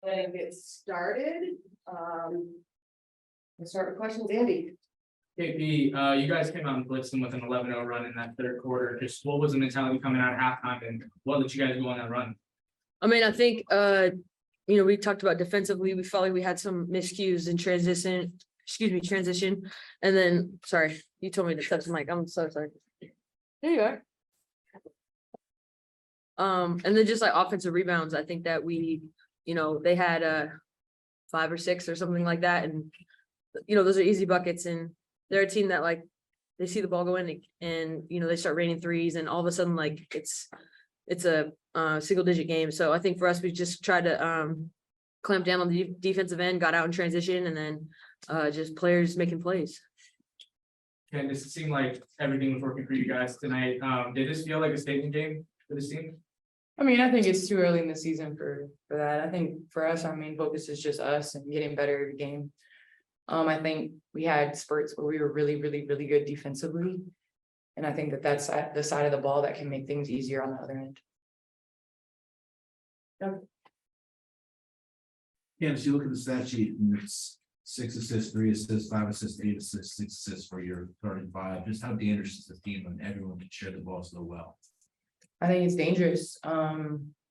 And get started. Let's start with questions, Andy. KP, you guys came out and blitzed them with an 11-0 run in that third quarter. Just what was the mentality coming out of halftime, and what let you guys go on that run? I mean, I think we talked about defensively. We felt like we had some miscues in transition. And then, sorry, you told me to touch the mic. I'm so sorry. There you are. And then just like offensive rebounds, I think that we, they had 5 or 6 or something like that, and those are easy buckets, and they're a team that like they see the ball go in and they start raining threes, and all of a sudden like it's a single digit game. So I think for us, we just tried to clamp down on the defensive end, got out in transition, and then just players making plays. Candace, it seemed like everything was working for you guys tonight. Did this feel like a statement game for this team? I mean, I think it's too early in the season for that. I think for us, our main focus is just us and getting better every game. I think we had spurts where we were really, really, really good defensively. And I think that's the side of the ball that can make things easier on the other end. Candace, you look at the stat sheet and it's 6 assists, 3 assists, 5 assists, 8 assists, 6 assists for your starting 5. Just how dangerous is the team when everyone can share the ball so well? I think it's dangerous,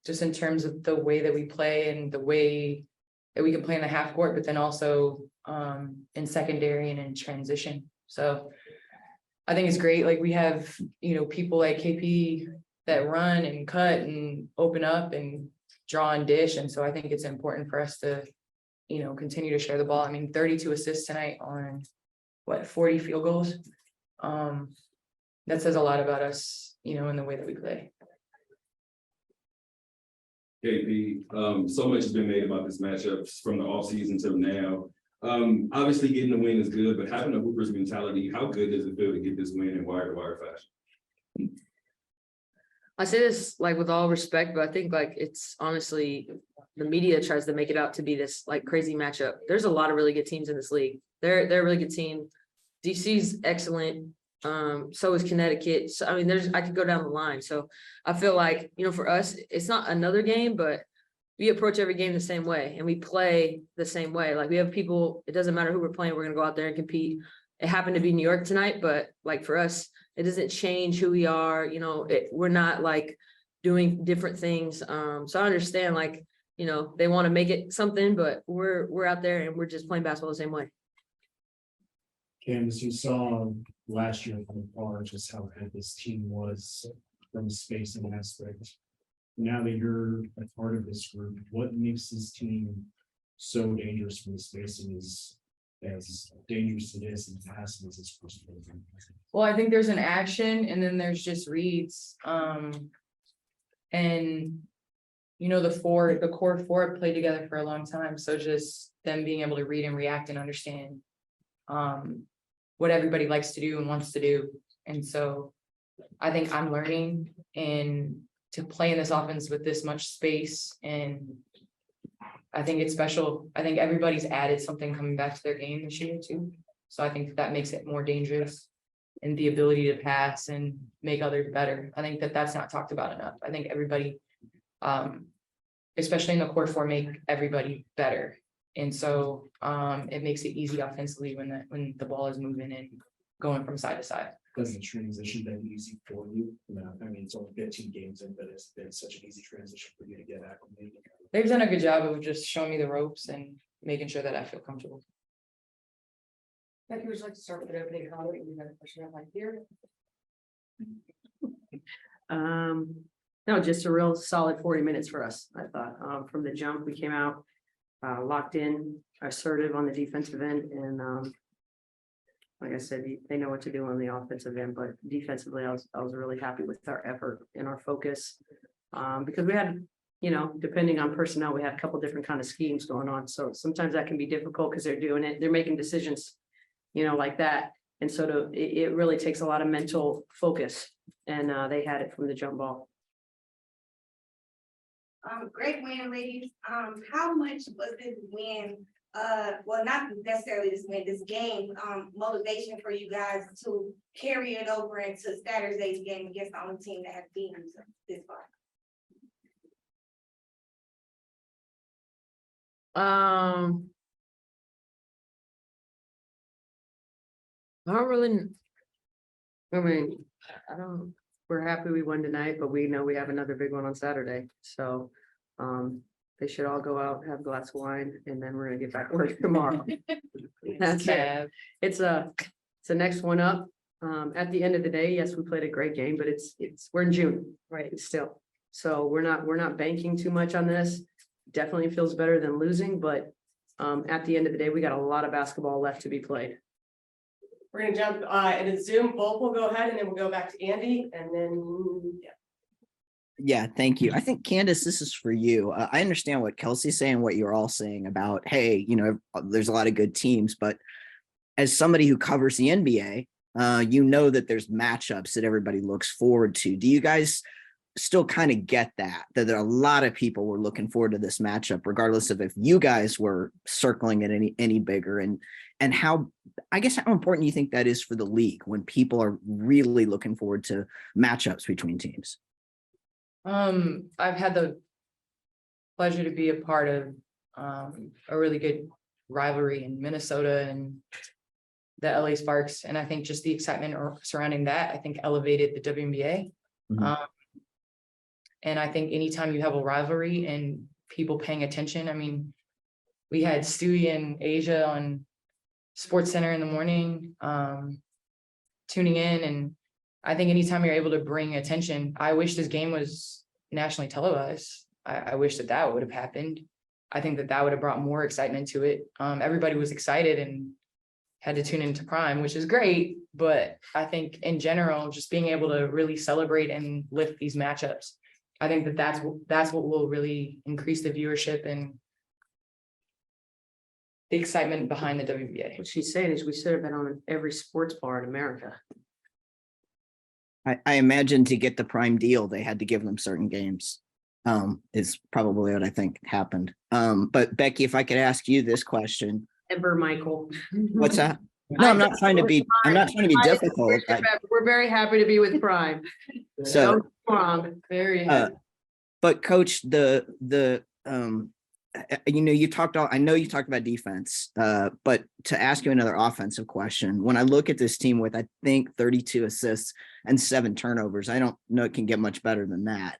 just in terms of the way that we play and the way that we can play in the half court, but then also in secondary and in transition. So I think it's great. Like we have, people like KP that run and cut and open up and draw and dish. And so I think it's important for us to, continue to share the ball. I mean, 32 assists tonight on 40 field goals. That says a lot about us, in the way that we play. KP, so much has been made about this matchup from the offseason to now. Obviously getting the win is good, but having a Hooper's mentality, how good does it feel to get this win in wire-to-wire fashion? I say this like with all respect, but I think like it's honestly the media tries to make it out to be this like crazy matchup. There's a lot of really good teams in this league. They're a really good team. DC's excellent. So is Connecticut. So I mean, I could go down the line. So I feel like, for us, it's not another game, but we approach every game the same way and we play the same way. Like we have people, it doesn't matter who we're playing, we're gonna go out there and compete. It happened to be New York tonight, but like for us, it doesn't change who we are. We're not like doing different things. So I understand like, they want to make it something, but we're out there and we're just playing basketball the same way. Candace, you saw last year from afar just how good this team was from a spacing aspect. Now that you're a part of this group, what makes this team so dangerous from the spacing is as dangerous it is and fast as it's supposed to be? Well, I think there's an action and then there's just reads. And the core 4 played together for a long time. So just them being able to read and react and understand what everybody likes to do and wants to do. And so I think I'm learning and to play in this offense with this much space, and I think it's special. I think everybody's added something coming back to their game this year too. So I think that makes it more dangerous, and the ability to pass and make others better. I think that's not talked about enough. I think everybody, especially in the core 4, make everybody better. And so it makes it easy offensively when the ball is moving and going from side to side. Doesn't transition that easy for you? I mean, it's only 15 games in, but it's been such an easy transition for you to get acclimated. They've done a good job of just showing me the ropes and making sure that I feel comfortable. Becky, would you like to start with an opening comment? You have a question right here. No, just a real solid 40 minutes for us. I thought from the jump, we came out locked in, assertive on the defensive end, and like I said, they know what to do on the offensive end, but defensively, I was really happy with our effort and our focus because we had, depending on personnel, we had a couple different kind of schemes going on. So sometimes that can be difficult because they're making decisions, like that. And so it really takes a lot of mental focus, and they had it from the jump ball. Great win, ladies. How much was this win? Well, not necessarily this win, this game, motivation for you guys to carry it over into Saturday's game against the only team that has beaten you this far? I don't really. I mean, I don't, we're happy we won tonight, but we know we have another big one on Saturday, so. They should all go out, have a glass of wine, and then we're gonna get back to work tomorrow. That's it. It's the next one up. At the end of the day, yes, we played a great game, but we're in June, right, still. So we're not banking too much on this. Definitely feels better than losing, but at the end of the day, we got a lot of basketball left to be played. We're gonna jump into Zoom, both will go ahead and then we'll go back to Andy and then, yeah. Yeah, thank you. I think Candace, this is for you. I understand what Kelsey's saying, what you're all saying about, hey, there's a lot of good teams, but as somebody who covers the NBA, you know that there's matchups that everybody looks forward to. Do you guys still kind of get that there are a lot of people were looking forward to this matchup, regardless of if you guys were circling it any bigger, and how, I guess, how important you think that is for the league when people are really looking forward to matchups between teams? I've had the pleasure to be a part of a really good rivalry in Minnesota and the LA Sparks, and I think just the excitement surrounding that, I think, elevated the WNBA. Mhm. And I think anytime you have a rivalry and people paying attention, I mean, we had Stewie and Asia on Sports Center in the morning, tuning in, and I think anytime you're able to bring attention, I wish this game was nationally televised. I wish that would have happened. I think that would have brought more excitement to it. Everybody was excited and had to tune into Prime, which is great. But I think in general, just being able to really celebrate and lift these matchups, I think that's what will really increase the viewership and the excitement behind the WNBA. What she's saying is we should have been on every sports bar in America. I imagine to get the Prime deal, they had to give them certain games, is probably what I think happened. But Becky, if I could ask you this question. Ever, Michael. What's that? No, I'm not trying to be difficult. We're very happy to be with Prime. So Strong. Very happy. but Coach, you talked I know you talked about defense, but to ask you another offensive question, when I look at this team with, I think, 32 assists and 7 turnovers, I don't know it can get much better than that.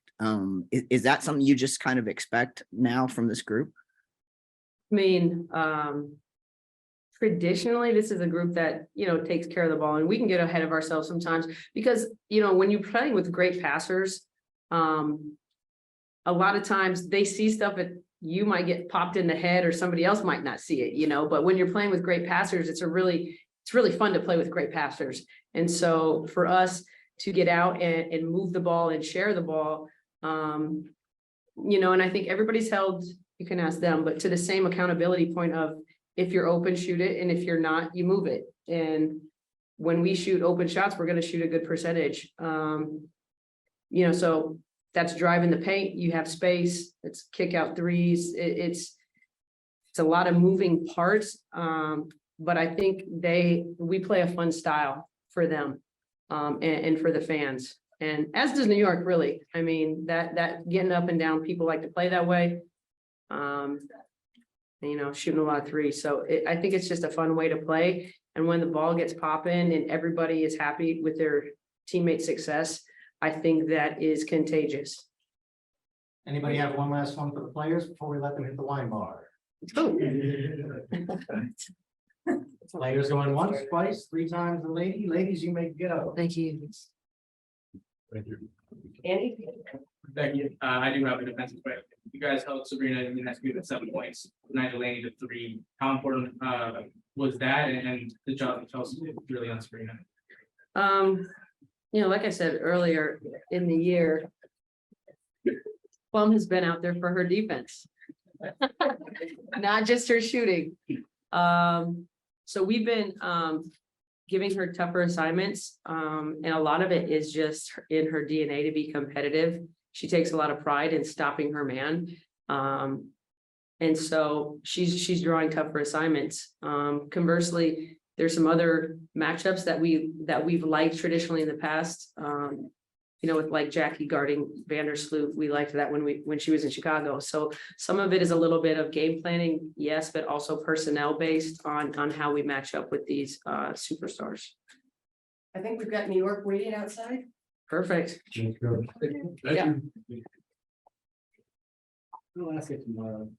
Is that something you just kind of expect now from this group? I mean, traditionally, this is a group that, takes care of the ball, and we can get ahead of ourselves sometimes because, when you're playing with great passers, a lot of times they see stuff that you might get popped in the head or somebody else might not see it, but when you're playing with great passers, it's really fun to play with great passers. And so for us to get out and move the ball and share the ball, and I think everybody's held, you can ask them, but to the same accountability point of if you're open, shoot it. And if you're not, you move it. And when we shoot open shots, we're going to shoot a good percentage. So that's driving the paint. You have space. It's kick out threes. It's a lot of moving parts. But I think we play a fun style for them and for the fans. And as does New York, really. I mean, that getting up and down, people like to play that way. Shooting a lot of threes. So I think it's just a fun way to play. And when the ball gets popping and everybody is happy with their teammate success, I think that is contagious. Anybody have one last one for the players before we let them hit the wine bar? Oh. Players going once, twice, 3 times the lady. Ladies, you may go. Thank you. Andy? Becky, I do have a defensive question. You guys held Sabrina in the next group at 7 points, Nigel Laney to 3. How important was that, and the job that Kelsey did really on Sabrina? Like I said earlier in the year, Plum has been out there for her defense, not just her shooting. So we've been giving her tougher assignments, and a lot of it is just in her DNA to be competitive. She takes a lot of pride in stopping her man. And so she's drawing tougher assignments. Conversely, there's some other matchups that we've liked traditionally in the past. with like Jackie guarding Vandersloot, we liked that when she was in Chicago. So some of it is a little bit of game planning, yes, but also personnel based on how we match up with these superstars. I think we've got New York waiting outside. Perfect. Thank you. Yeah. We'll ask it tomorrow.